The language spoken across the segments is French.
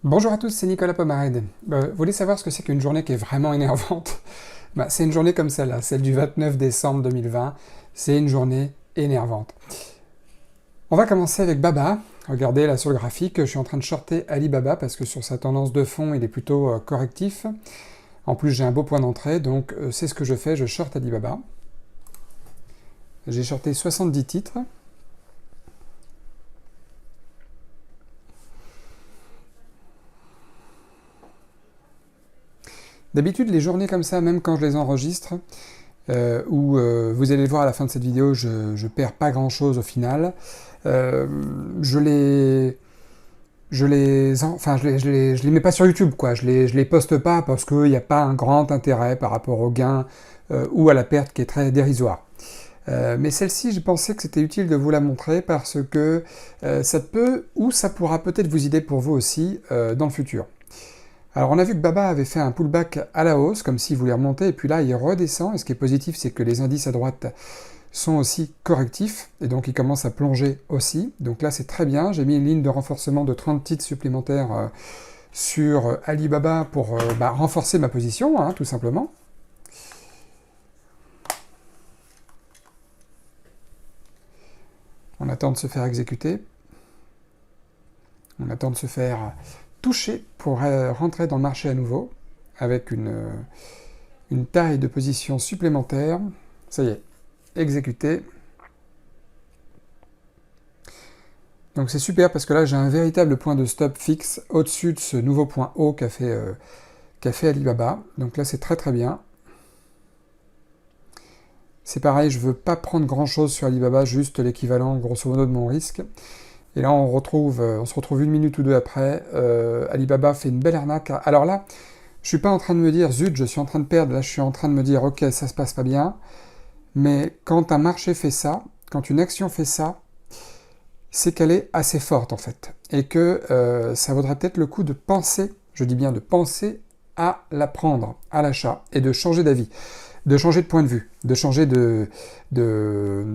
Bonjour à tous, c'est Nicolas Pomarède. Vous voulez savoir ce que c'est qu'une journée qui est vraiment énervante? C'est une journée comme celle-là, celle du 29 décembre 2020. C'est une journée énervante. On va commencer avec Baba. Regardez là sur le graphique, je suis en train de shorter Alibaba parce que sur sa tendance de fond, il est plutôt correctif. En plus, j'ai un beau point d'entrée, donc c'est ce que je fais, je short Alibaba. J'ai shorté 70 titres. D'habitude, les journées comme ça, même quand je les enregistre, où vous allez le voir à la fin de cette vidéo, je perds pas grand chose au final. Je les. Je les mets pas sur YouTube, quoi. Je les poste pas parce qu'il n'y a pas un grand intérêt par rapport au gain ou à la perte qui est très dérisoire. Mais celle-ci, j'ai pensé que c'était utile de vous la montrer parce que ça peut ou ça pourra peut-être vous aider pour vous aussi dans le futur. Alors on a vu que Baba avait fait un pullback à la hausse, comme s'il voulait remonter, et puis là il redescend, et ce qui est positif c'est que les indices à droite sont aussi correctifs, et donc ils commencent à plonger aussi. Donc là c'est très bien, j'ai mis une ligne de renforcement de 30 titres supplémentaires sur Alibaba pour renforcer ma position, hein, tout simplement. On attend de se faire exécuter, on attend de se faire toucher pour rentrer dans le marché à nouveau, avec une taille de position supplémentaire. Ça y est, exécuté. Donc c'est super parce que là j'ai un véritable point de stop fixe au-dessus de ce nouveau point haut qu'a fait Alibaba. Donc là c'est très très bien. C'est pareil, je ne veux pas prendre grand chose sur Alibaba, juste l'équivalent grosso modo de mon risque. Et là on se retrouve une minute ou deux après. Alibaba fait une belle arnaque. Alors là, je suis pas en train de me dire zut, je suis en train de perdre. Là je suis en train de me dire ok, ça se passe pas bien. Mais quand un marché fait ça, quand une action fait ça, c'est qu'elle est assez forte en fait. Et que ça vaudrait peut-être le coup de penser, je dis bien de penser à la prendre, à l'achat, et de changer d'avis, de changer de point de vue, de changer de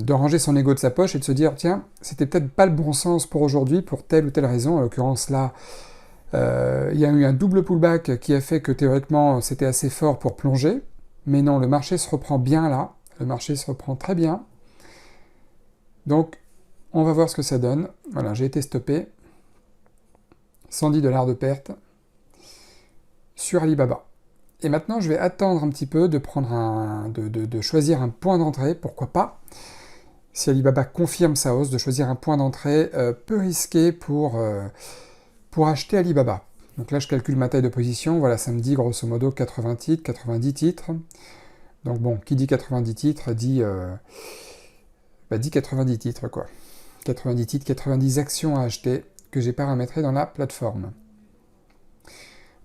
ranger son ego de sa poche et de se dire, tiens, c'était peut-être pas le bon sens pour aujourd'hui, pour telle ou telle raison. En l'occurrence là, il y a eu un double pullback qui a fait que théoriquement c'était assez fort pour plonger. Mais non, le marché se reprend bien là, le marché se reprend très bien. Donc, on va voir ce que ça donne. Voilà, j'ai été stoppé. 110 $ de perte sur Alibaba. Et maintenant, je vais attendre un petit peu de prendre de choisir un point d'entrée, pourquoi pas. Si Alibaba confirme sa hausse, de choisir un point d'entrée peu risqué pour acheter Alibaba. Donc là, je calcule ma taille de position. Voilà, ça me dit grosso modo 80 titres, 90 titres. Donc bon, qui dit 90 titres dit 90 titres, quoi. 90 titres, 90 actions à acheter que j'ai paramétrées dans la plateforme.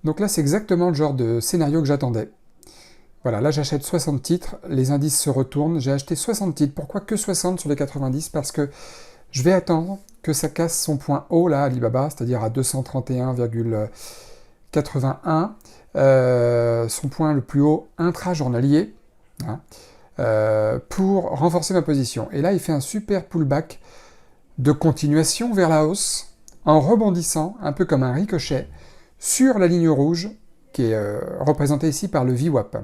Donc là, c'est exactement le genre de scénario que j'attendais. Voilà, là j'achète 60 titres, les indices se retournent, j'ai acheté 60 titres. Pourquoi que 60 sur les 90? Parce que je vais attendre que ça casse son point haut, là, Alibaba, c'est-à-dire à 231,81, son point le plus haut intra-journalier, hein, pour renforcer ma position. Et là, il fait un super pullback de continuation vers la hausse, en rebondissant, un peu comme un ricochet, sur la ligne rouge, qui est représentée ici par le VWAP.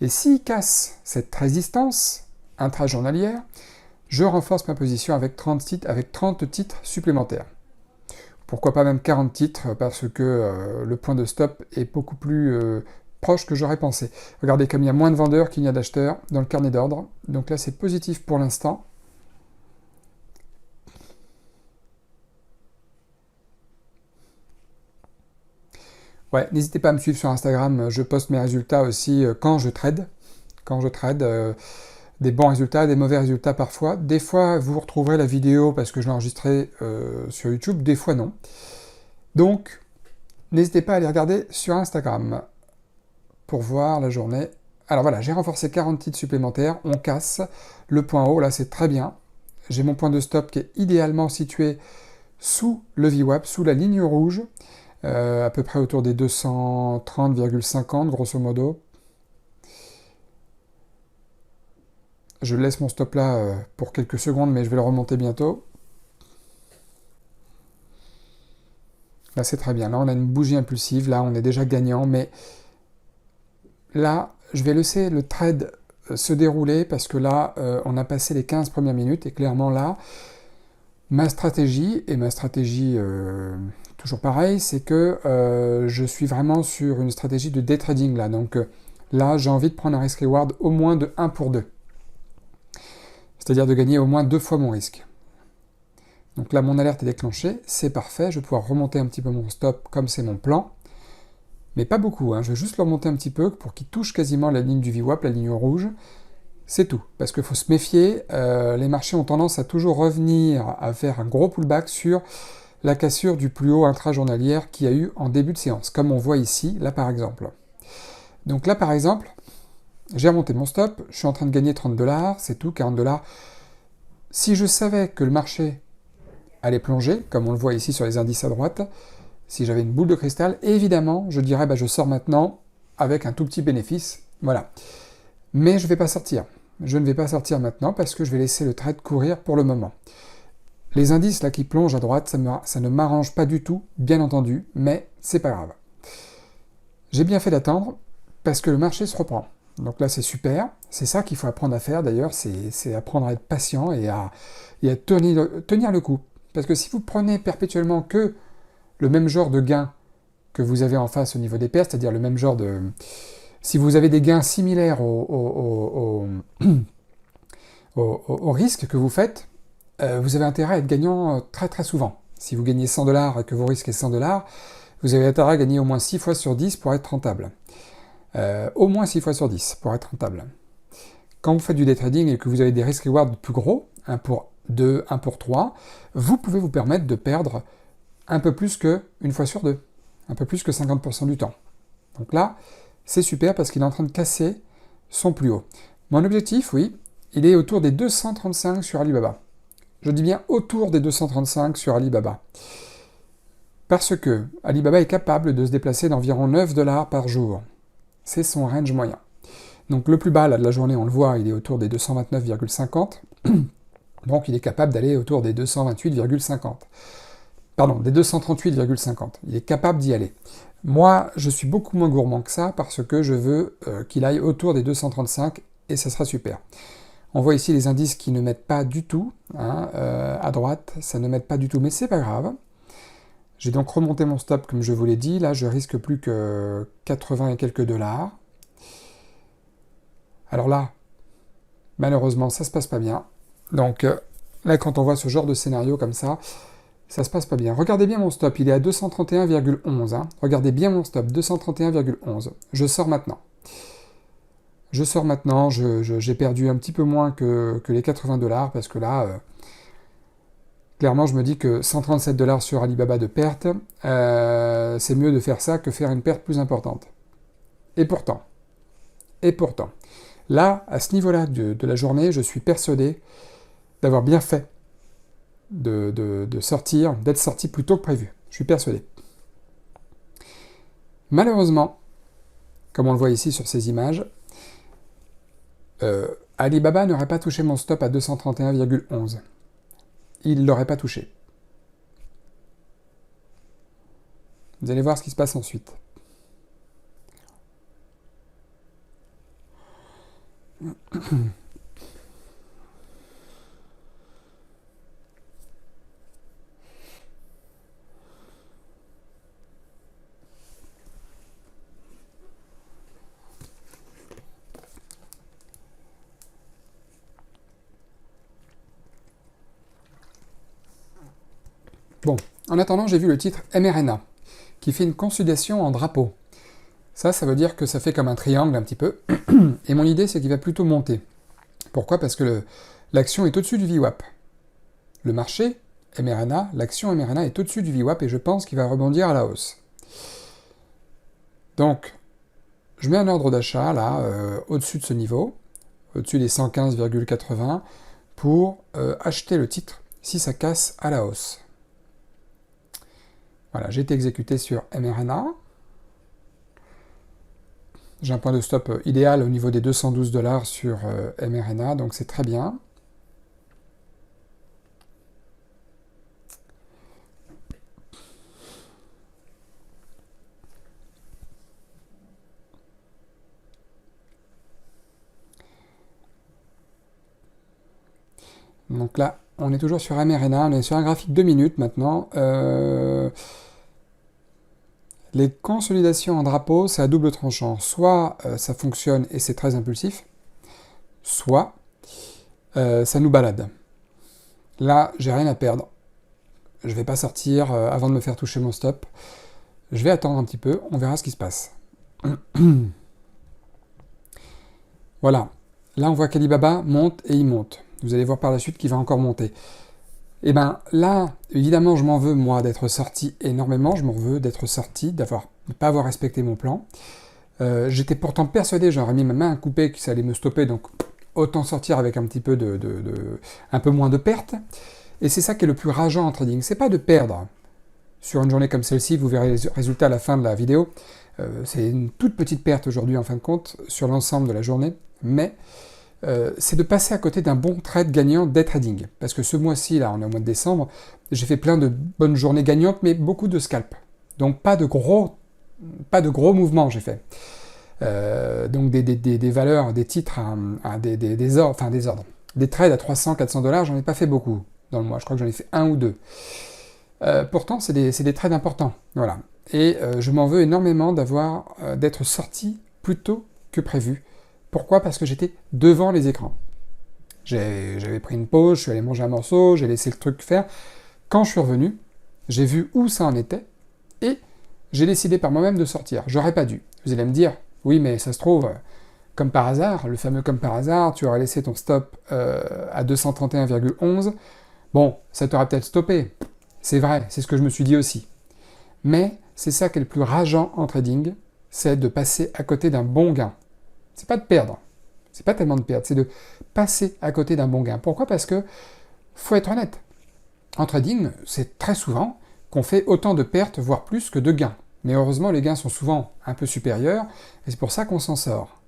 Et s'il casse cette résistance intrajournalière, je renforce ma position avec 30 titres supplémentaires. Pourquoi pas même 40 titres, parce que le point de stop est beaucoup plus proche que j'aurais pensé. Regardez, comme il y a moins de vendeurs qu'il n'y a d'acheteurs dans le carnet d'ordre, donc là c'est positif pour l'instant. Ouais, n'hésitez pas à me suivre sur Instagram, je poste mes résultats aussi quand je trade. Quand je trade, des bons résultats, des mauvais résultats parfois. Des fois, vous retrouverez la vidéo parce que je l'ai enregistrée sur YouTube, des fois non. Donc, n'hésitez pas à aller regarder sur Instagram pour voir la journée. Alors voilà, j'ai renforcé 40 titres supplémentaires, on casse le point haut, là c'est très bien. J'ai mon point de stop qui est idéalement situé sous le VWAP, sous la ligne rouge, à peu près autour des 230,50 grosso modo. Je laisse mon stop là pour quelques secondes, mais je vais le remonter bientôt. Là, c'est très bien. Là, on a une bougie impulsive. Là, on est déjà gagnant. Mais là, je vais laisser le trade se dérouler parce que là, on a passé les 15 premières minutes. Et clairement, là, ma stratégie, toujours pareil, c'est que je suis vraiment sur une stratégie de day trading là. Donc là, j'ai envie de prendre un risk reward au moins de 1 pour 2. C'est-à-dire de gagner au moins 2 fois mon risque. Donc là, mon alerte est déclenchée, c'est parfait, je vais pouvoir remonter un petit peu mon stop comme c'est mon plan. Mais pas beaucoup, hein. Je vais juste le remonter un petit peu pour qu'il touche quasiment la ligne du VWAP, la ligne rouge. C'est tout, parce qu'il faut se méfier, les marchés ont tendance à toujours revenir à faire un gros pullback sur la cassure du plus haut intrajournalière qu'il y a eu en début de séance, comme on voit ici, là par exemple. Donc là par exemple, j'ai remonté mon stop, je suis en train de gagner 30 $, c'est tout, 40 $. Si je savais que le marché allait plonger, comme on le voit ici sur les indices à droite, si j'avais une boule de cristal, évidemment, je dirais je sors maintenant avec un tout petit bénéfice, voilà. Mais je ne vais pas sortir. Je ne vais pas sortir maintenant parce que je vais laisser le trade courir pour le moment. Les indices là qui plongent à droite, ça ne m'arrange pas du tout, bien entendu, mais c'est pas grave. J'ai bien fait d'attendre parce que le marché se reprend. Donc là c'est super, c'est ça qu'il faut apprendre à faire d'ailleurs, c'est apprendre à être patient et à tenir le coup. Parce que si vous prenez perpétuellement que le même genre de gain que vous avez en face au niveau des paires, c'est-à-dire le même genre de... Si vous avez des gains similaires au risque que vous faites, vous avez intérêt à être gagnant très très souvent. Si vous gagnez 100 $ et que vos risques est 100 $, vous avez intérêt à gagner au moins 6 fois sur 10 pour être rentable. Au moins 6 fois sur 10 pour être rentable. Quand vous faites du day trading et que vous avez des risques rewards plus gros, 1 pour 2, 1 pour 3, vous pouvez vous permettre de perdre un peu plus que une fois sur 2, un peu plus que 50% du temps. Donc là, c'est super parce qu'il est en train de casser son plus haut. Mon objectif, oui, il est autour des 235 sur Alibaba. Je dis bien autour des 235 sur Alibaba. Parce que Alibaba est capable de se déplacer d'environ 9 $ par jour. C'est son range moyen. Donc le plus bas là, de la journée, on le voit, il est autour des 229,50. Donc il est capable d'aller autour des 228,50. Pardon, des 238,50. Il est capable d'y aller. Moi, je suis beaucoup moins gourmand que ça parce que je veux qu'il aille autour des 235 et ça sera super. On voit ici les indices qui ne mettent pas du tout, hein, à droite, ça ne met pas du tout, mais c'est pas grave. J'ai donc remonté mon stop comme je vous l'ai dit, là je risque plus que 80 et quelques $. Alors là, malheureusement, ça se passe pas bien. Donc là, quand on voit ce genre de scénario comme ça se passe pas bien. Regardez bien mon stop, il est à 231,11. Hein. Regardez bien mon stop, 231,11. Je sors maintenant. Je sors maintenant, j'ai perdu un petit peu moins que les 80 $ parce que là, clairement, je me dis que 137 $ sur Alibaba de perte, c'est mieux de faire ça que faire une perte plus importante. Et pourtant, là, à ce niveau-là de la journée, je suis persuadé d'avoir bien fait de sortir, d'être sorti plus tôt que prévu. Je suis persuadé. Malheureusement, comme on le voit ici sur ces images, Alibaba n'aurait pas touché mon stop à 231,11. Il ne l'aurait pas touché. Vous allez voir ce qui se passe ensuite. Bon, en attendant, j'ai vu le titre mRNA, qui fait une consolidation en drapeau. Ça veut dire que ça fait comme un triangle un petit peu. Et mon idée, c'est qu'il va plutôt monter. Pourquoi? Parce que l'action est au-dessus du VWAP. Le marché, mRNA, l'action mRNA est au-dessus du VWAP et je pense qu'il va rebondir à la hausse. Donc, je mets un ordre d'achat, là, au-dessus de ce niveau, au-dessus des 115,80, pour acheter le titre si ça casse à la hausse. Voilà, j'ai été exécuté sur mRNA. J'ai un point de stop idéal au niveau des 212 $ sur mRNA, donc c'est très bien. Donc là, on est toujours sur mRNA, on est sur un graphique 2 minutes maintenant. Les consolidations en drapeau, c'est à double tranchant. Soit ça fonctionne et c'est très impulsif, soit ça nous balade. Là, j'ai rien à perdre. Je vais pas sortir avant de me faire toucher mon stop. Je vais attendre un petit peu, on verra ce qui se passe. Voilà. Là, on voit qu'Alibaba monte et il monte. Vous allez voir par la suite qu'il va encore monter. Et bien là, évidemment, je m'en veux, moi, d'être sorti énormément. Je m'en veux d'être sorti, de ne pas avoir respecté mon plan. J'étais pourtant persuadé, j'aurais mis ma main à couper, que ça allait me stopper, donc autant sortir avec un petit peu un peu moins de pertes. Et c'est ça qui est le plus rageant en trading. C'est pas de perdre. Sur une journée comme celle-ci, vous verrez les résultats à la fin de la vidéo. C'est une toute petite perte aujourd'hui, en fin de compte, sur l'ensemble de la journée. Mais c'est de passer à côté d'un bon trade gagnant day trading. Parce que ce mois-ci, là, on est au mois de décembre, j'ai fait plein de bonnes journées gagnantes, mais beaucoup de scalps. Donc pas de gros mouvements, j'ai fait. Donc des valeurs, des titres, des ordres. Des trades à 300-400 $, j'en ai pas fait beaucoup dans le mois. Je crois que j'en ai fait 1 ou 2. Pourtant, c'est des trades importants. Voilà. Et je m'en veux énormément d'être sorti plus tôt que prévu. Pourquoi? Parce que j'étais devant les écrans. J'avais pris une pause, je suis allé manger un morceau, j'ai laissé le truc faire. Quand je suis revenu, j'ai vu où ça en était, et j'ai décidé par moi-même de sortir. J'aurais pas dû. Vous allez me dire, oui, mais ça se trouve, comme par hasard, le fameux comme par hasard, tu aurais laissé ton stop à 231,11. Bon, ça t'aurait peut-être stoppé. C'est vrai, c'est ce que je me suis dit aussi. Mais c'est ça qui est le plus rageant en trading, c'est de passer à côté d'un bon gain. C'est pas de perdre, c'est pas tellement de perdre, c'est de passer à côté d'un bon gain. Pourquoi? Parce que, faut être honnête, en trading, c'est très souvent qu'on fait autant de pertes, voire plus que de gains. Mais heureusement, les gains sont souvent un peu supérieurs, et c'est pour ça qu'on s'en sort.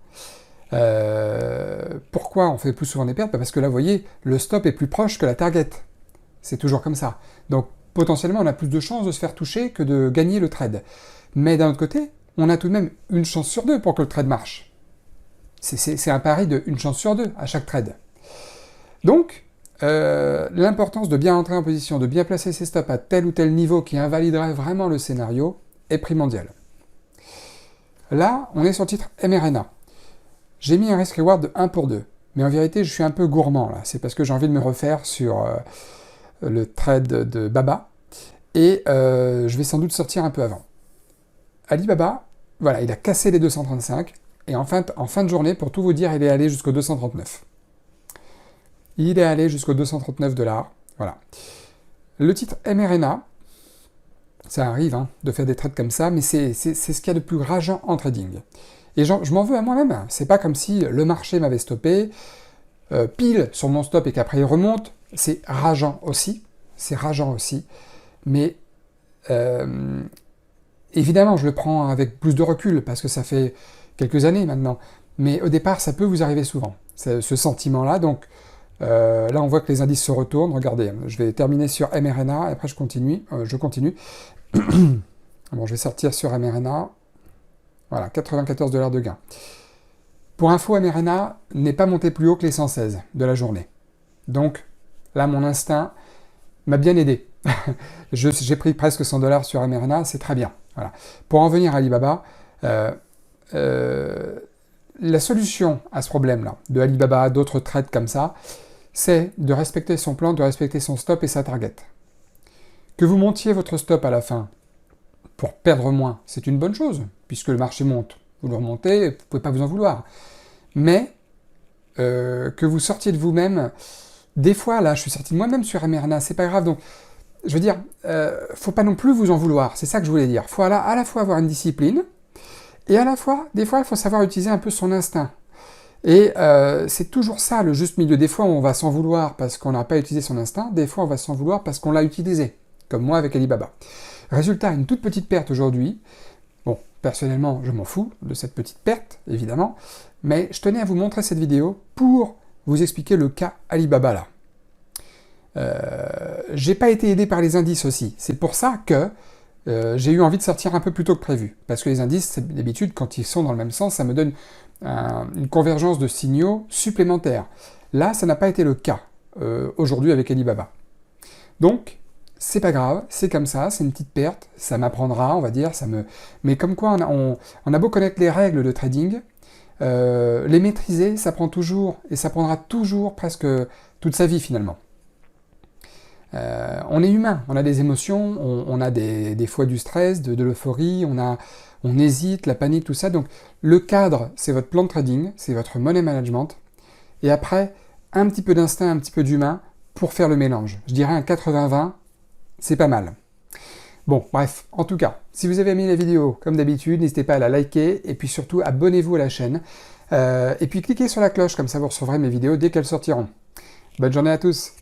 Pourquoi on fait plus souvent des pertes? Parce que là, vous voyez, le stop est plus proche que la target. C'est toujours comme ça. Donc, potentiellement, on a plus de chances de se faire toucher que de gagner le trade. Mais d'un autre côté, on a tout de même une chance sur 2 pour que le trade marche. C'est un pari de une chance sur 2 à chaque trade. Donc, l'importance de bien entrer en position, de bien placer ses stops à tel ou tel niveau qui invaliderait vraiment le scénario est primordial. Là, on est sur le titre mRNA. J'ai mis un risk-reward de 1 pour 2. Mais en vérité, je suis un peu gourmand là. C'est parce que j'ai envie de me refaire sur le trade de Baba. Et je vais sans doute sortir un peu avant. Alibaba, voilà, il a cassé les 235. Et en fin de journée, pour tout vous dire, il est allé jusqu'au 239. Il est allé jusqu'au 239 $. Voilà. Le titre mRNA, ça arrive de faire des trades comme ça, mais c'est ce qu'il y a de plus rageant en trading. Et je m'en veux à moi-même. C'est pas comme si le marché m'avait stoppé, pile sur mon stop et qu'après il remonte. C'est rageant aussi. C'est rageant aussi. Mais évidemment, je le prends avec plus de recul parce que ça fait quelques années maintenant. Mais au départ, ça peut vous arriver souvent, ce sentiment-là. Donc là, on voit que les indices se retournent. Regardez, je vais terminer sur mRNA et après je continue. Bon, je vais sortir sur mRNA. Voilà, 94 $ de gain. Pour info, mRNA n'est pas monté plus haut que les 116 de la journée. Donc là, mon instinct m'a bien aidé. J'ai pris presque 100 $ sur mRNA, c'est très bien. Voilà. Pour en venir à Alibaba, la solution à ce problème-là, de Alibaba, d'autres trades comme ça, c'est de respecter son plan, de respecter son stop et sa target. Que vous montiez votre stop à la fin pour perdre moins, c'est une bonne chose, puisque le marché monte. Vous le remontez, vous ne pouvez pas vous en vouloir. Mais que vous sortiez de vous-même, des fois, là, je suis sorti de moi-même sur mRNA, c'est pas grave, donc je veux dire, faut pas non plus vous en vouloir, c'est ça que je voulais dire. Faut à la fois avoir une discipline, et à la fois, des fois, il faut savoir utiliser un peu son instinct. Et c'est toujours ça, le juste milieu. Des fois, on va s'en vouloir parce qu'on n'a pas utilisé son instinct, des fois, on va s'en vouloir parce qu'on l'a utilisé, comme moi avec Alibaba. Résultat, une toute petite perte aujourd'hui. Bon, personnellement, je m'en fous de cette petite perte, évidemment, mais je tenais à vous montrer cette vidéo pour vous expliquer le cas Alibaba là. J'ai pas été aidé par les indices aussi. C'est pour ça que j'ai eu envie de sortir un peu plus tôt que prévu. Parce que les indices, d'habitude, quand ils sont dans le même sens, ça me donne une convergence de signaux supplémentaires. Là, ça n'a pas été le cas. aujourd'hui avec Alibaba. Donc, c'est pas grave, c'est comme ça, c'est une petite perte, ça m'apprendra, on va dire, mais comme quoi on a beau connaître les règles de trading, les maîtriser, ça prend toujours, et ça prendra toujours presque toute sa vie finalement. On est humain, on a des émotions, on a des fois du stress, de l'euphorie, on hésite, la panique, tout ça. Donc le cadre, c'est votre plan de trading, c'est votre money management. Et après, un petit peu d'instinct, un petit peu d'humain pour faire le mélange. Je dirais un 80-20, c'est pas mal. Bon, bref, en tout cas, si vous avez aimé la vidéo, comme d'habitude, n'hésitez pas à la liker, et puis surtout, abonnez-vous à la chaîne. Et puis cliquez sur la cloche, comme ça vous recevrez mes vidéos dès qu'elles sortiront. Bonne journée à tous!